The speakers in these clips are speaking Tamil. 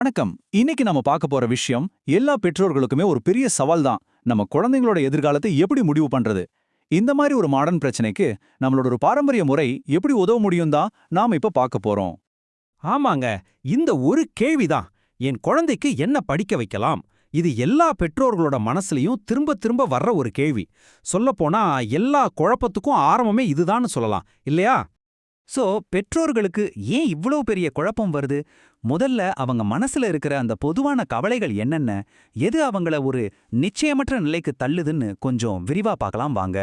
வணக்கம். இன்னைக்கு நம்ம பார்க்க போற விஷயம் எல்லா பெற்றோர்களுக்குமே ஒரு பெரிய சவால் தான். நம்ம குழந்தைங்களோட எதிர்காலத்தை எப்படி முடிவு பண்றது? இந்த மாதிரி ஒரு மாடர்ன் பிரச்சனைக்கு நம்மளோட ஒரு பாரம்பரிய முறை எப்படி உதவ முடியும் தான் நாம இப்ப பார்க்க போறோம். ஆமாங்க. இந்த ஒரு கேள்விதான் என் குழந்தைக்கு என்ன படிக்க வைக்கலாம். இது எல்லா பெற்றோர்களோட மனசுலயும் திரும்ப திரும்ப வர்ற ஒரு கேள்வி. சொல்லப்போனா எல்லா குழப்பத்துக்கும் ஆரம்பமே இதுதான்னு சொல்லலாம் இல்லையா? பெற்றோர்களுக்கு ஏன் இவ்வளவு பெரிய குழப்பம் வருது? முதல்ல அவங்க மனசுல இருக்கிற அந்த பொதுவான கவலைகள் என்னென்ன? எது அவங்கள ஒரு நிச்சயமற்ற நிலைக்கு தள்ளுதுன்னு கொஞ்சம் விரிவா பார்க்கலாம் வாங்க.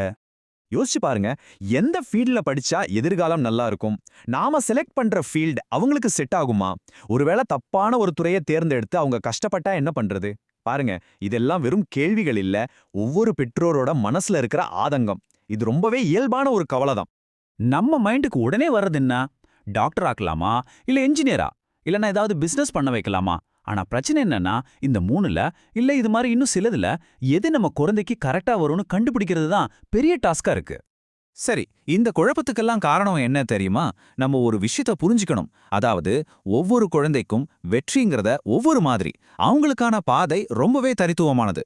யோசிச்சு பாருங்க, எந்த ஃபீல்ட்ல படிச்சா எதிர்காலம் நல்லா இருக்கும்? நாம செலக்ட் பண்ற ஃபீல்ட் அவங்களுக்கு செட் ஆகுமா? ஒருவேளை தப்பான ஒரு துறையை தேர்ந்தெடுத்து அவங்க கஷ்டப்பட்டா என்ன பண்றது? பாருங்க, இதெல்லாம் வெறும் கேள்விகள் இல்ல, ஒவ்வொரு பெற்றோரோட மனசுல இருக்கிற ஆதங்கம். இது ரொம்பவே இயல்பான ஒரு கவலை தான். நம்ம மைண்டுக்கு உடனே வர்றது என்ன? டாக்டர் ஆக்கலாமா, இல்ல என்ஜினியரா, இல்லனா ஏதாவது பிசினஸ் பண்ண வைக்கலாமா? ஆனா பிரச்சனை என்னன்னா, இந்த மூணுல இல்ல இது மாதிரி இன்னும் சிலதுல எது நம்ம குழந்தைக்கு கரெக்டா வரும்னு கண்டுபிடிக்கிறது தான் பெரிய டாஸ்கா இருக்கு. சரி, இந்த குழப்பத்துக்கெல்லாம் காரணம் என்ன தெரியுமா? நம்ம ஒரு விஷயத்த புரிஞ்சுக்கணும். அதாவது ஒவ்வொரு குழந்தைக்கும் வெற்றிங்கிறத ஒவ்வொரு மாதிரி, அவங்களுக்கான பாதை ரொம்பவே தனித்துவமானது.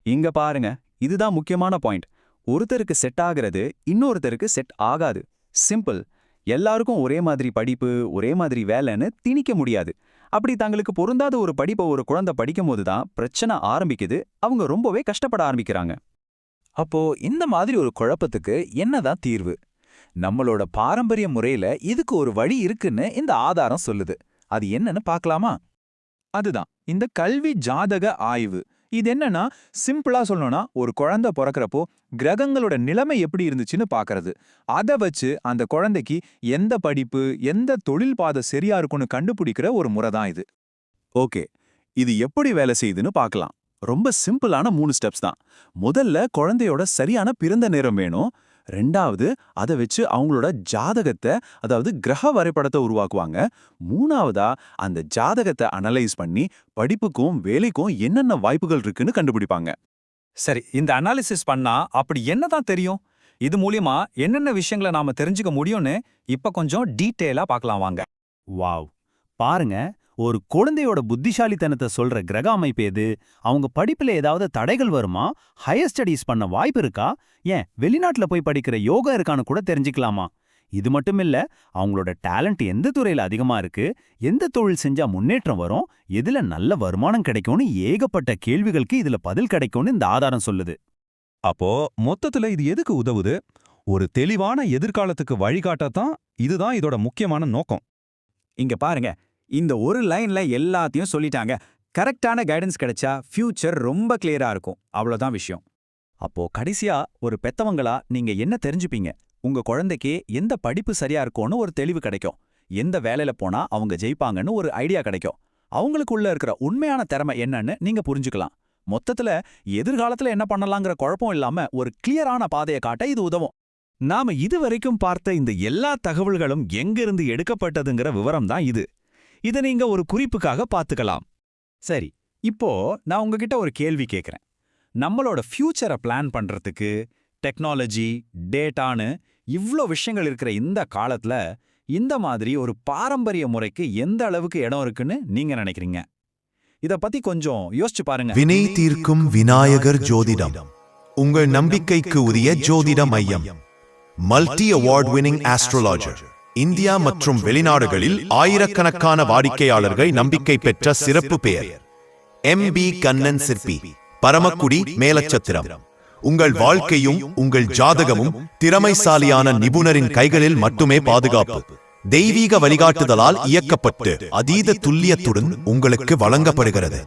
இங்க பாருங்க, இதுதான் முக்கியமான பாயிண்ட். ஒருத்தருக்கு செட் ஆகிறது இன்னொருத்தருக்கு செட் ஆகாது. சிம்பிள். எல்லாருக்கும் ஒரே மாதிரி படிப்பு, ஒரே மாதிரி வேலைன்னு திணிக்க முடியாது. அப்படி தங்களுக்கு பொருந்தாத ஒரு படிப்பை ஒரு குழந்தை படிக்கும்போது தான் பிரச்சனை ஆரம்பிக்குது. அவங்க ரொம்பவே கஷ்டப்பட ஆரம்பிக்கிறாங்க. அப்போ இந்த மாதிரி ஒரு குழப்பத்துக்கு என்னதான் தீர்வு? நம்மளோட பாரம்பரிய முறையில இதுக்கு ஒரு வழி இருக்குன்னு இந்த ஆதாரம் சொல்லுது. அது என்னன்னு பார்க்கலாமா? அதுதான் இந்த கல்வி ஜாதக ஆய்வு. இது என்னன்னா, சிம்பிளா சொல்லணும்னா, ஒரு குழந்தை பிறக்கிறப்போ கிரகங்களோட நிலைமை எப்படி இருந்துச்சுன்னு பார்க்கறது. அதை வச்சு அந்த குழந்தைக்கு எந்த படிப்பு, எந்த தொழில் பாதை சரியா இருக்கும்னு கண்டுபிடிக்கிற ஒரு முறை தான் இது. ஓகே, இது எப்படி வேலை செய்யுதுன்னு பார்க்கலாம். ரொம்ப சிம்பிளான 3 ஸ்டெப்ஸ் தான். முதல்ல குழந்தையோட சரியான பிறந்த நேரம் வேணும். ரெண்டாவது, அதை வச்சு அவங்களோட ஜாதகத்தை, அதாவது கிரக வரைபடத்தை உருவாக்குவாங்க. மூணாவதா, அந்த ஜாதகத்தை அனலைஸ் பண்ணி படிப்புக்கும் வேலைக்கும் என்னென்ன வாய்ப்புகள் இருக்குன்னு கண்டுபிடிப்பாங்க. சரி, இந்த அனாலிசிஸ் பண்ணா அப்படி என்னதான் தெரியும்? இது மூலியமா என்னென்ன விஷயங்களை நாம தெரிஞ்சுக்க முடியும்னு இப்ப கொஞ்சம் டீட்டெயிலா பார்க்கலாம் வாங்க. வாவ், பாருங்க, ஒரு குழந்தையோட புத்திசாலித்தனத்தை சொல்ற கிரக அமைப்பு எது? அவங்க படிப்புல ஏதாவது தடைகள் வருமா? ஹையர் ஸ்டடீஸ் பண்ண வாய்ப்பு இருக்கா? ஏன் வெளிநாட்டுல போய் படிக்கிற யோகா இருக்கான்னு கூட தெரிஞ்சுக்கலாமா? இது மட்டும் இல்ல, அவங்களோட டேலண்ட் எந்த துறையில அதிகமா இருக்கு, எந்த தொழில் செஞ்சா முன்னேற்றம் வரும், எதுல நல்ல வருமானம் கிடைக்கும்னு ஏகப்பட்ட கேள்விகளுக்கு இதுல பதில் கிடைக்கும்னு இந்த ஆதாரம் சொல்லுது. அப்போ மொத்தத்துல இது எதுக்கு உதவுது? ஒரு தெளிவான எதிர்காலத்துக்கு வழிகாட்டத்தான். இதுதான் இதோட முக்கியமான நோக்கம். இங்க பாருங்க, இந்த ஒரு லைன்ல எல்லாத்தையும் சொல்லிட்டாங்க. கரெக்டான கைடன்ஸ் கிடைச்சா ஃபியூச்சர் ரொம்ப கிளியரா இருக்கும். அவ்வளவுதான் விஷயம். அப்போ கடைசியா ஒரு பெத்தவங்களா நீங்க என்ன தெரிஞ்சுப்பீங்க? உங்க குழந்தைக்கு எந்த படிப்பு சரியா இருக்கும்னு ஒரு தெளிவு கிடைக்கும். எந்த வேலையில போனா அவங்க ஜெயிப்பாங்கன்னு ஒரு ஐடியா கிடைக்கும். அவங்களுக்குள்ள இருக்கிற உண்மையான திறமை என்னன்னு நீங்க புரிஞ்சுக்கலாம். மொத்தத்துல எதிர்காலத்துல என்ன பண்ணலாங்கிற குழப்பம் இல்லாம ஒரு கிளியரான பாதையை காட்ட இது உதவும். நாம இதுவரைக்கும் பார்த்த இந்த எல்லா தகவல்களும் எங்கிருந்து எடுக்கப்பட்டதுங்கிற விவரம் தான் இது. இதை நீங்க ஒரு குறிப்புக்காக பார்த்துக்கலாம். சரி, இப்போ நான் உங்ககிட்ட ஒரு கேள்வி கேட்குறேன். நம்மளோட ஃபியூச்சரை பிளான் பண்றதுக்கு டெக்னாலஜி, டேட்டான்னு இவ்ளோ விஷயங்கள் இருக்கிற இந்த காலத்துல இந்த மாதிரி ஒரு பாரம்பரிய முறைக்கு எந்த அளவுக்கு இடம் இருக்குன்னு நீங்க நினைக்கிறீங்க? இத பத்தி கொஞ்சம் யோசிச்சு பாருங்க. வினை தீர்க்கும் விநாயகர் ஜோதிடம், உங்கள் நம்பிக்கைக்கு உரிய ஜோதிட மையம். Multi award winning astrologer. India மற்றும் வெளிநாடுகளில் ஆயிரக்கணக்கான வாடிக்கையாளர்கள் நம்பிக்கை பெற்ற சிறப்பு பெயர் MB கண்ணன் சிற்பி, பரமக்குடி, மேலச்சத்திரம். உங்கள் வாழ்க்கையும் உங்கள் ஜாதகமும் திறமைசாலியான நிபுணரின் கைகளில் மட்டுமே பாதுகாப்பு. தெய்வீக வழிகாட்டுதலால் இயக்கப்பட்டு அதீத துல்லியத்துடன் உங்களுக்கு வழங்கப்படுகிறது.